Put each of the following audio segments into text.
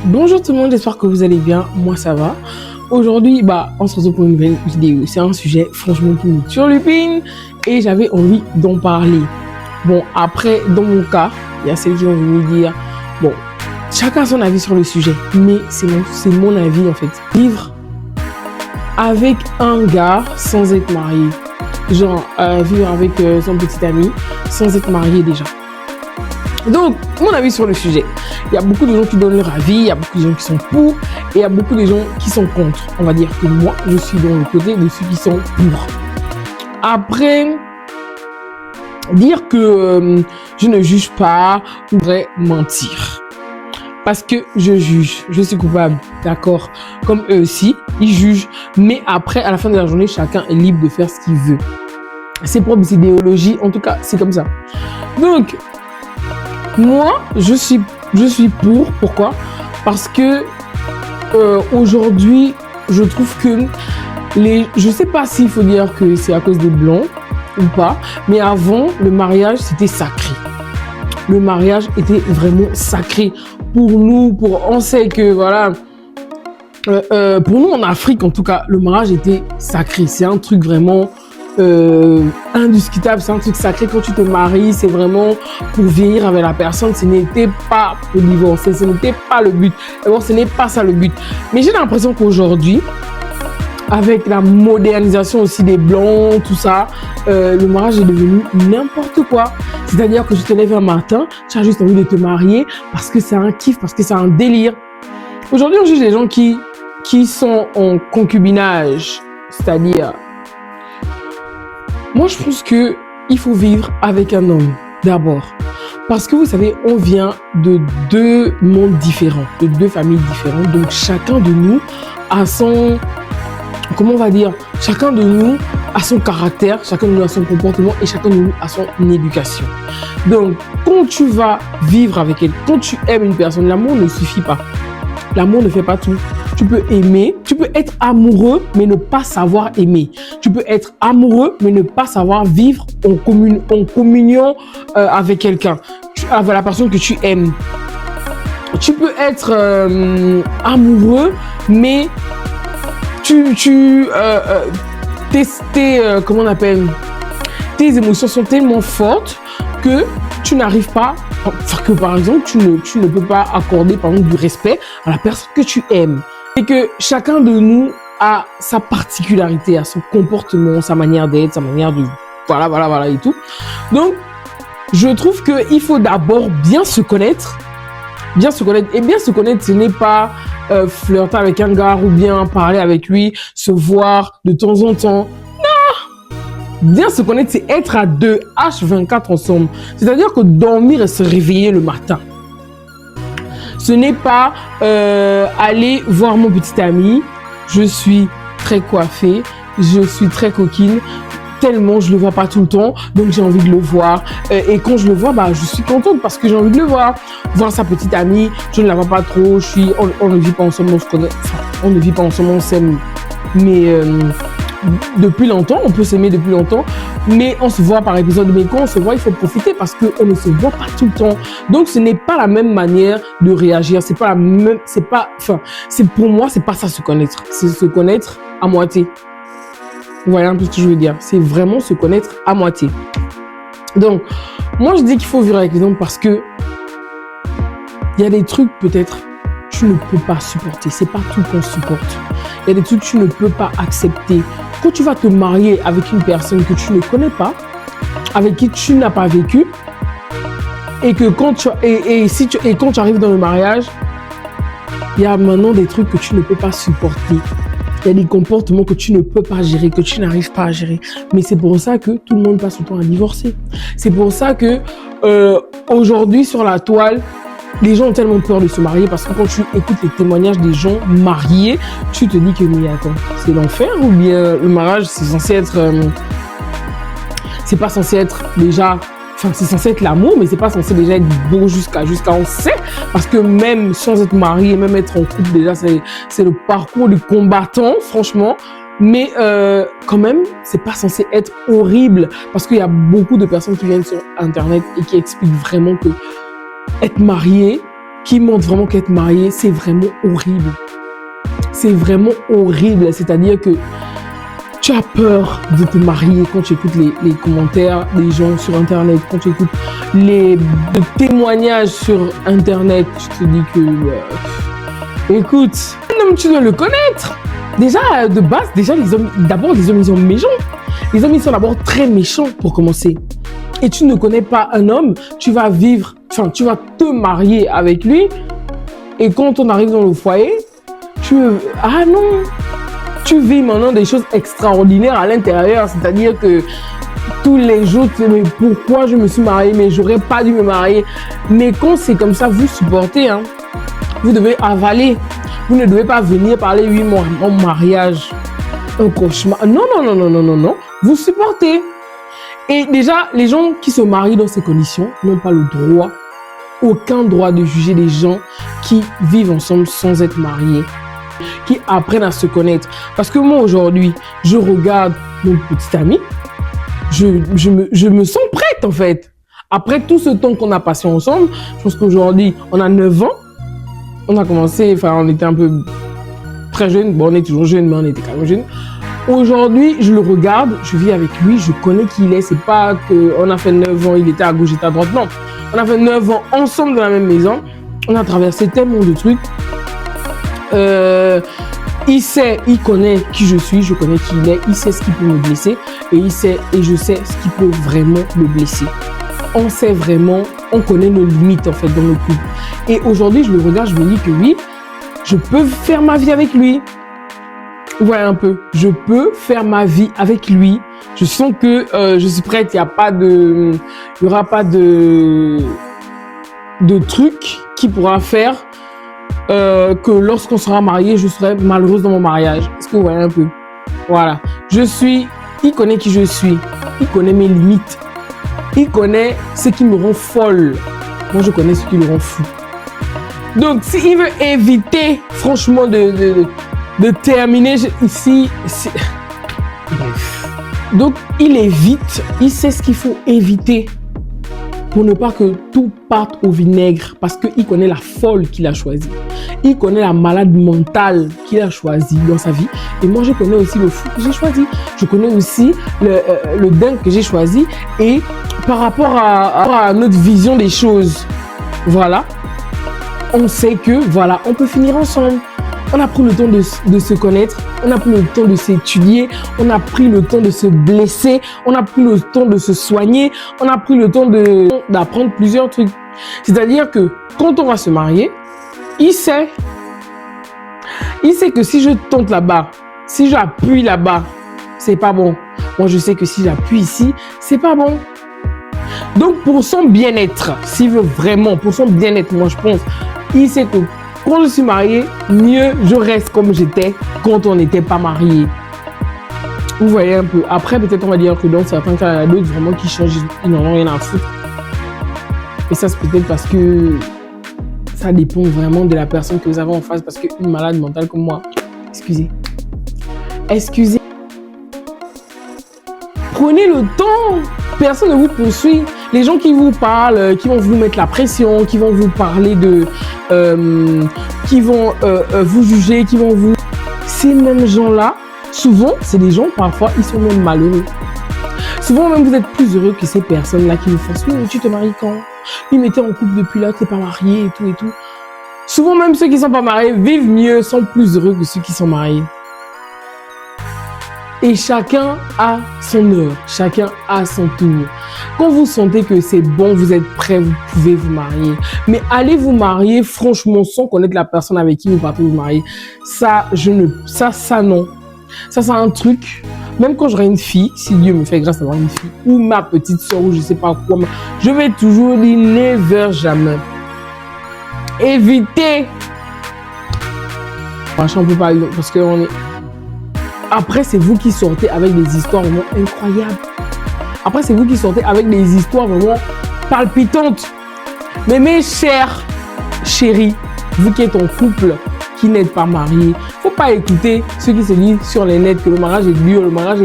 Bonjour tout le monde, j'espère que vous allez bien, moi ça va. Aujourd'hui, on se retrouve pour une nouvelle vidéo. C'est un sujet franchement qui me turlupine et j'avais envie d'en parler. Bon, après, dans mon cas, il y a celles qui vont venir dire, bon, chacun a son avis sur le sujet, mais c'est mon avis en fait. Vivre avec un gars sans être marié. Genre, vivre avec son petit ami sans être marié déjà. Donc, mon avis sur le sujet. Il y a beaucoup de gens qui donnent leur avis, il y a beaucoup de gens qui sont pour, et il y a beaucoup de gens qui sont contre. On va dire que moi, je suis dans le côté de ceux qui sont pour. Après, dire que je ne juge pas, pourrait mentir. Parce que je juge, je suis coupable, d'accord. Comme eux aussi, ils jugent. Mais après, à la fin de la journée, chacun est libre de faire ce qu'il veut. Ses propres idéologies, en tout cas, c'est comme ça. Donc, moi, je suis pour. Pourquoi? Parce que aujourd'hui, je trouve que je sais pas s'il faut dire que c'est à cause des blancs ou pas, mais avant, le mariage, c'était sacré. Le mariage était vraiment sacré pour nous. On sait que voilà, pour nous en Afrique, en tout cas, le mariage était sacré. C'est un truc vraiment indiscutable, c'est un truc sacré. Quand tu te maries, c'est vraiment pour vieillir avec la personne. Ce n'était pas pour divorcer, ce n'était pas le but. D'abord, ce n'est pas ça le but. Mais j'ai l'impression qu'aujourd'hui, avec la modernisation aussi des blancs, tout ça, le mariage est devenu n'importe quoi. C'est-à-dire que tu te lèves un matin, tu as juste envie de te marier parce que c'est un kiff, parce que c'est un délire. Aujourd'hui, on juge les gens qui sont en concubinage, c'est-à-dire, moi, je pense que il faut vivre avec un homme d'abord, parce que vous savez, on vient de deux mondes différents, de deux familles différentes. Donc, chacun de nous a son, comment on va dire, chacun de nous a son caractère, chacun de nous a son comportement et chacun de nous a son éducation. Donc, quand tu vas vivre avec elle, quand tu aimes une personne, l'amour ne suffit pas. L'amour ne fait pas tout. Tu peux aimer, tu peux être amoureux, mais ne pas savoir aimer. Tu peux être amoureux, mais ne pas savoir vivre en communion avec quelqu'un, avec la personne que tu aimes. Tu peux être amoureux, mais comment on appelle, tes émotions sont tellement fortes que tu n'arrives pas, que par exemple, tu ne peux pas accorder par exemple du respect à la personne que tu aimes. Et que chacun de nous a sa particularité, a son comportement, sa manière d'être, sa manière de... Voilà et tout. Donc, je trouve qu'il faut d'abord bien se connaître. Bien se connaître. Et bien se connaître, ce n'est pas flirter avec un gars ou bien parler avec lui, se voir de temps en temps. Bien se connaître, c'est être à deux, H24 ensemble. C'est-à-dire que dormir et se réveiller le matin. Ce n'est pas aller voir mon petit ami, je suis très coiffée, je suis très coquine, tellement je le vois pas tout le temps, donc j'ai envie de le voir. Et quand je le vois, je suis contente parce que j'ai envie de le voir. Voir sa petite amie, je ne la vois pas trop, on ne vit pas ensemble, on se connaît, on ne vit pas ensemble, on s'aime, mais depuis longtemps, on peut s'aimer depuis longtemps, mais on se voit par épisode. Mais quand on se voit, il faut profiter parce qu'on ne se voit pas tout le temps. Donc, ce n'est pas la même manière de réagir. C'est pour moi, c'est pas ça se connaître. C'est se connaître à moitié. Voilà un peu ce que je veux dire. C'est vraiment se connaître à moitié. Donc, moi, je dis qu'il faut vivre avec les hommes parce que il y a des trucs peut-être tu ne peux pas supporter. C'est pas tout qu'on supporte. Il y a des trucs que tu ne peux pas accepter. Quand tu vas te marier avec une personne que tu ne connais pas, avec qui tu n'as pas vécu, et que quand tu arrives dans le mariage, il y a maintenant des trucs que tu ne peux pas supporter. Il y a des comportements que tu ne peux pas gérer, que tu n'arrives pas à gérer. Mais c'est pour ça que tout le monde passe son temps à divorcer. C'est pour ça que aujourd'hui sur la toile, les gens ont tellement peur de se marier parce que quand tu écoutes les témoignages des gens mariés, tu te dis que mais attends, c'est l'enfer ou bien le mariage c'est censé être, c'est pas censé être déjà, enfin c'est censé être l'amour, mais c'est pas censé déjà être beau jusqu'à on sait parce que même sans être marié, même être en couple déjà c'est le parcours du combattant franchement. Mais quand même, c'est pas censé être horrible parce qu'il y a beaucoup de personnes qui viennent sur internet et qui expliquent vraiment que être marié, qui montrent vraiment qu'être marié, c'est vraiment horrible. C'est vraiment horrible. C'est-à-dire que tu as peur de te marier quand tu écoutes les commentaires des gens sur Internet, quand tu écoutes les témoignages sur Internet. Tu te dis que, écoute, un homme, tu dois le connaître. Déjà, de base, les hommes, ils sont méchants. Les hommes, ils sont d'abord très méchants pour commencer. Et tu ne connais pas un homme, tu vas te marier avec lui. Et quand on arrive dans le foyer, ah non, tu vis maintenant des choses extraordinaires à l'intérieur. C'est-à-dire que tous les jours, tu te dis, mais pourquoi je me suis mariée, mais j'aurais pas dû me marier. Mais quand c'est comme ça, vous supportez, hein. Vous devez avaler. Vous ne devez pas venir parler, oui, mon mariage, un cauchemar. Non. Vous supportez. Et déjà, les gens qui se marient dans ces conditions n'ont pas le droit, aucun droit de juger les gens qui vivent ensemble sans être mariés, qui apprennent à se connaître. Parce que moi, aujourd'hui, je regarde mon petit ami, je me sens prête, en fait. Après tout ce temps qu'on a passé ensemble, je pense qu'aujourd'hui, on a 9 ans. On a commencé, on était un peu très jeunes. Bon, on est toujours jeunes, mais on était quand même jeunes. Aujourd'hui, je le regarde, je vis avec lui, je connais qui il est. C'est pas qu'on a fait 9 ans, il était à gauche, j'étais à droite. Non, on a fait 9 ans ensemble dans la même maison. On a traversé tellement de trucs. Il connaît qui je suis, je connais qui il est. Il sait ce qui peut me blesser et je sais ce qui peut vraiment me blesser. On sait vraiment, on connaît nos limites en fait dans le couple. Et aujourd'hui, je le regarde, je me dis que oui, je peux faire ma vie avec lui. Ouais, un peu. Je peux faire ma vie avec lui. Je sens que je suis prête. Il y aura pas de truc qui pourra faire que lorsqu'on sera marié, je serai malheureuse dans mon mariage. Est-ce que vous voyez un peu? Voilà. Il connaît qui je suis. Il connaît mes limites. Il connaît ce qui me rend folle. Moi, je connais ce qui le rend fou. Donc, s'il veut éviter, franchement, de terminer ici, bref. Donc, il évite, il sait ce qu'il faut éviter pour ne pas que tout parte au vinaigre parce qu'il connaît la folle qu'il a choisie. Il connaît la malade mentale qu'il a choisie dans sa vie. Et moi, je connais aussi le fou que j'ai choisi. Je connais aussi le dingue que j'ai choisi. Et par rapport à notre vision des choses, voilà, on sait que, voilà, on peut finir ensemble. On a pris le temps de se connaître, on a pris le temps de s'étudier, on a pris le temps de se blesser, on a pris le temps de se soigner, on a pris le temps d'apprendre plusieurs trucs. C'est-à-dire que quand on va se marier, il sait que si je tente là-bas, si j'appuie là-bas, c'est pas bon. Moi, je sais que si j'appuie ici, c'est pas bon. Donc, pour son bien-être, s'il veut vraiment, pour son bien-être, moi, je pense, il sait que quand je suis mariée, mieux je reste comme j'étais quand on n'était pas mariés. Vous voyez un peu. Après, peut-être on va dire que dans certains cas, il y a d'autres vraiment qui changent, ils n'en ont rien à foutre. Et ça, c'est peut-être parce que ça dépend vraiment de la personne que vous avez en face. Parce qu'une malade mentale comme moi, excusez. Prenez le temps. Personne ne vous poursuit. Les gens qui vous parlent, qui vont vous mettre la pression, qui vont vous parler qui vont vous juger, qui vont vous... Ces mêmes gens-là, souvent, c'est des gens, parfois, ils sont même malheureux. Souvent, même, vous êtes plus heureux que ces personnes-là qui vous font « Oui, mais tu te maries quand? Oui, mais t'es en couple depuis là, t'es pas marié et tout et tout. » Souvent, même ceux qui sont pas mariés vivent mieux, sont plus heureux que ceux qui sont mariés. Et chacun a son heure, chacun a son tour. Quand vous sentez que c'est bon, vous êtes prêt, vous pouvez vous marier. Mais allez vous marier, franchement, sans connaître la personne avec qui vous partez vous marier. Ça, non. Ça, c'est un truc. Même quand j'aurai une fille, si Dieu me fait grâce d'avoir une fille, ou ma petite soeur, ou je sais pas quoi, je vais toujours dire never, jamais. Évitez. Franchement, on peut pas, parce qu'on est... Après, c'est vous qui sortez avec des histoires vraiment incroyables. Après, c'est vous qui sortez avec des histoires vraiment palpitantes. Mais mes chers chéris, vous qui êtes en couple, qui n'êtes pas mariés, faut pas écouter ceux qui se disent sur les nets que le mariage est dur,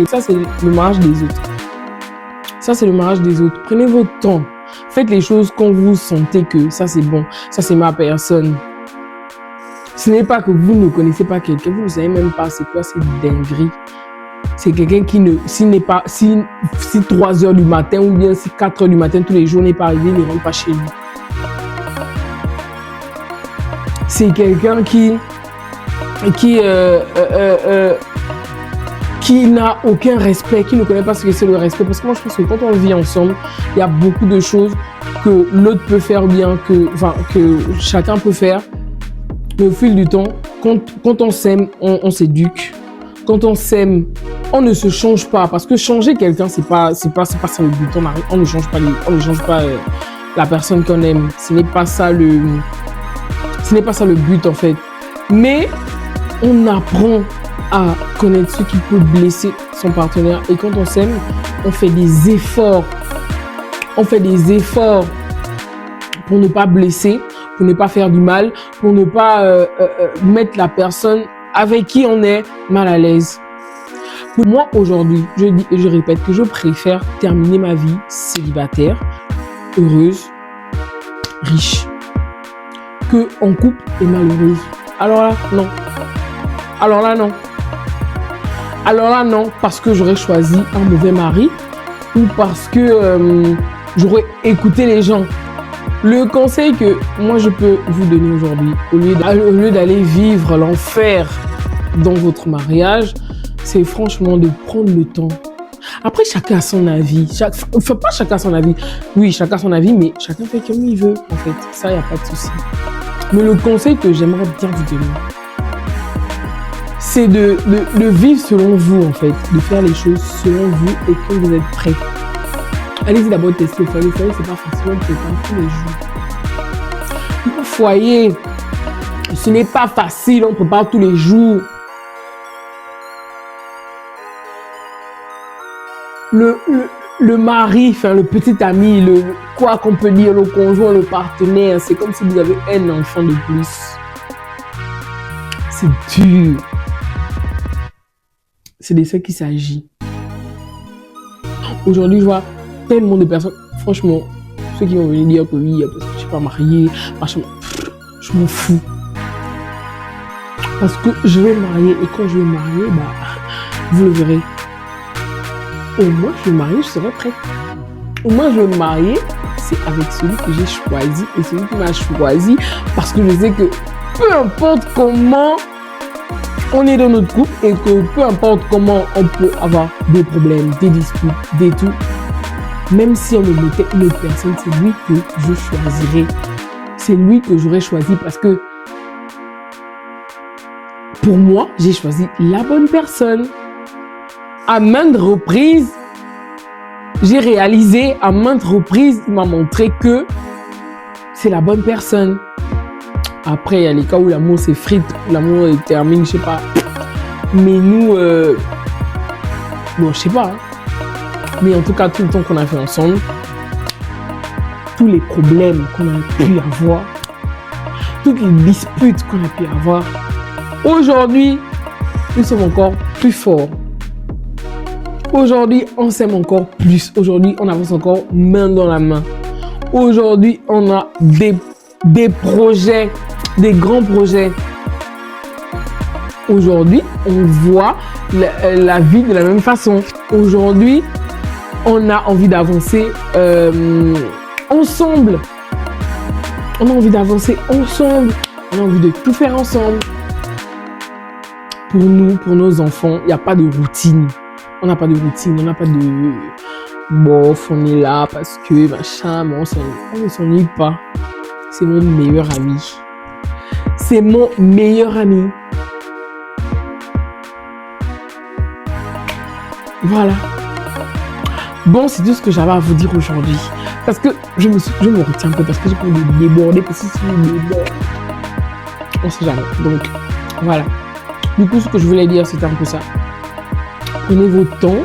ça c'est le mariage des autres. Ça c'est le mariage des autres. Prenez votre temps. Faites les choses quand vous sentez que ça c'est bon, ça c'est ma personne. Ce n'est pas que vous ne connaissez pas quelqu'un, vous ne savez même pas c'est quoi cette dinguerie. C'est quelqu'un qui ne, si 3 heures du matin ou bien si 4 heures du matin tous les jours n'est pas arrivé, il ne rentre pas chez lui. C'est quelqu'un qui n'a aucun respect, qui ne connaît pas ce que c'est le respect. Parce que moi, je pense que quand on vit ensemble, il y a beaucoup de choses que l'autre peut faire bien, que chacun peut faire. Mais au fil du temps, quand on s'aime, on s'éduque. Quand on s'aime, on ne se change pas. Parce que changer quelqu'un, c'est pas ça le but. On ne change pas la personne qu'on aime. Ce n'est pas ça le but en fait. Mais on apprend à connaître ce qui peut blesser son partenaire. Et quand on s'aime, on fait des efforts. On fait des efforts pour ne pas blesser, pour ne pas faire du mal, pour ne pas mettre la personne avec qui on est mal à l'aise. Pour moi, aujourd'hui, je dis et je répète que je préfère terminer ma vie célibataire, heureuse, riche, que en couple et malheureuse. Alors là, non. Alors là, non. Alors là, non, parce que j'aurais choisi un mauvais mari ou parce que j'aurais écouté les gens. Le conseil que moi je peux vous donner aujourd'hui, au lieu d'aller vivre l'enfer dans votre mariage, c'est franchement de prendre le temps. Après, chacun a son avis. Enfin, pas chacun a son avis. Oui, chacun a son avis, mais chacun fait comme il veut, en fait. Ça, il n'y a pas de souci. Mais le conseil que j'aimerais bien vous donner, c'est de vivre selon vous, en fait. De faire les choses selon vous et que vous êtes prêts. Allez-y d'abord tester. Le foyer, c'est pas facile, on ne peut pas tous les jours. Le foyer, ce n'est pas facile, on prépare tous les jours. Le mari, enfin le petit ami, quoi qu'on peut dire, le conjoint, le partenaire, c'est comme si vous avez un enfant de plus. C'est dur. C'est de ça qu'il s'agit. Aujourd'hui, je vois tellement de personnes, franchement, ceux qui vont venir dire que oui, parce que je ne suis pas mariée, je m'en fous. Parce que je vais me marier et quand je vais me marier, vous le verrez. Au moins, je vais me marier, je serai prête. Au moins, je vais me marier, c'est avec celui que j'ai choisi et celui qui m'a choisi parce que je sais que peu importe comment on est dans notre couple et que peu importe comment on peut avoir des problèmes, des disputes, des tout, même si on me mettait une autre personne, c'est lui que je choisirais. C'est lui que j'aurais choisi parce que pour moi, j'ai choisi la bonne personne. À maintes reprises, j'ai réalisé, à maintes reprises, il m'a montré que c'est la bonne personne. Après, il y a les cas où l'amour s'effrite, l'amour termine, je sais pas. Mais nous, bon, je sais pas. Hein. Mais en tout cas, tout le temps qu'on a fait ensemble, tous les problèmes qu'on a pu avoir, toutes les disputes qu'on a pu avoir, aujourd'hui, nous sommes encore plus forts. Aujourd'hui, on s'aime encore plus. Aujourd'hui, on avance encore main dans la main. Aujourd'hui, on a des projets, des grands projets. Aujourd'hui, on voit la vie de la même façon. Aujourd'hui, on a envie d'avancer ensemble. On a envie d'avancer ensemble. On a envie de tout faire ensemble. Pour nous, pour nos enfants, il n'y a pas de routine. On n'a pas de routine, on n'a pas de bof, on est là parce que machin, mais on ne s'ennuie pas. C'est mon meilleur ami. C'est mon meilleur ami. Voilà. Bon, c'est tout ce que j'avais à vous dire aujourd'hui. Parce que je me retiens un peu parce que j'ai peur de déborder. Parce que si je déborde, on ne sait jamais. Donc, voilà. Du coup, ce que je voulais dire, c'était un peu ça. Prenez votre temps,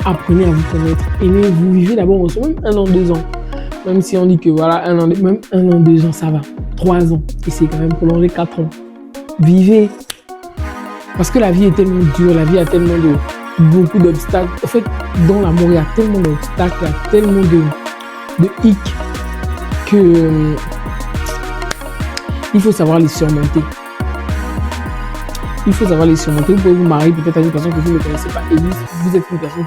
apprenez à vous connaître, aimez-vous, vivez d'abord ensemble, même 1 an, 2 ans. Même si on dit que voilà, même 1 an, 2 ans, ça va. 3 ans, et c'est quand même prolongé 4 ans. Vivez. Parce que la vie est tellement dure, la vie a tellement beaucoup d'obstacles. En fait, dans l'amour, il y a tellement d'obstacles, il y a tellement de hicks. que il faut savoir les surmonter. Il faut savoir les surmonter. Vous pouvez vous marier peut-être à une personne que vous ne connaissez pas et vous êtes une personne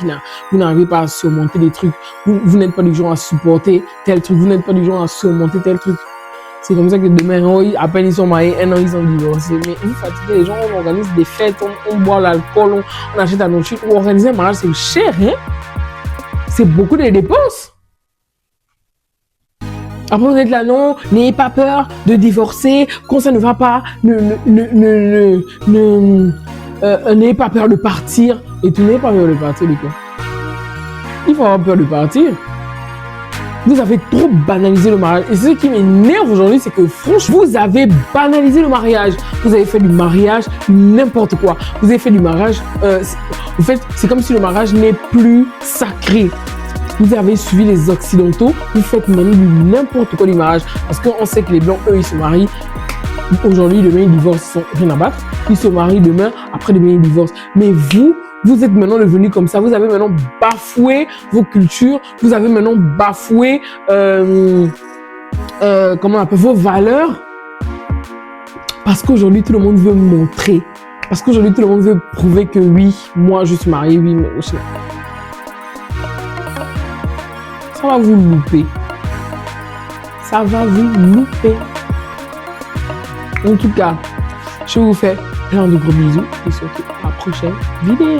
vous n'arrivez pas à surmonter des trucs. Vous n'êtes pas du genre à supporter tel truc. Vous n'êtes pas du genre à surmonter tel truc. C'est comme ça que demain, à peine ils sont mariés, un an, ils sont divorcés. Mais vous fatiguez les gens, on organise des fêtes, on boit l'alcool, on achète la nourriture. Pour organiser un mariage, c'est cher, hein? C'est beaucoup de dépenses. Après, vous êtes là, non, n'ayez pas peur de divorcer, quand ça ne va pas, n'ayez pas peur de partir. Et tu n'ayez pas peur de partir, de quoi? Il faut avoir peur de partir. Vous avez trop banalisé le mariage. Et ce qui m'énerve aujourd'hui, c'est que franchement, vous avez banalisé le mariage. Vous avez fait du mariage n'importe quoi. Vous avez fait du mariage... en fait, c'est comme si le mariage n'est plus sacré. Vous avez suivi les Occidentaux, vous faites maintenant du n'importe quoi du mariage. Parce qu'on sait que les Blancs, eux, ils se marient. Aujourd'hui, demain, ils divorcent, ils sont rien à battre. Ils se marient demain, après demain, ils divorcent. Mais vous êtes maintenant devenus comme ça. Vous avez maintenant bafoué vos cultures. Vous avez maintenant bafoué, comment on appelle, vos valeurs. Parce qu'aujourd'hui, tout le monde veut montrer. Parce qu'aujourd'hui, tout le monde veut prouver que oui, moi, je suis marié, oui, mais aussi. Ça va vous louper. Ça va vous louper. En tout cas, je vous fais plein de gros bisous et surtout à la prochaine vidéo.